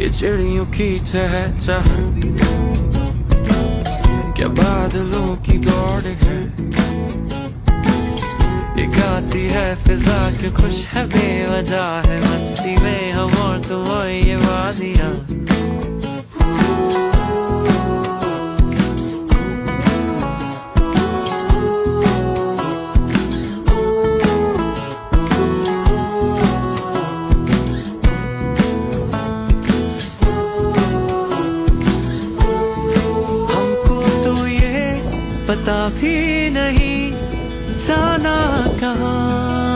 ये चिड़ियों की चहचहाट, क्या बादलों की दौड़ है। ये गाती है फिजा क्यों खुश है बेवजह है, मस्ती में हम और तुम और ये वादियां। पता भी नहीं जाना कहाँ,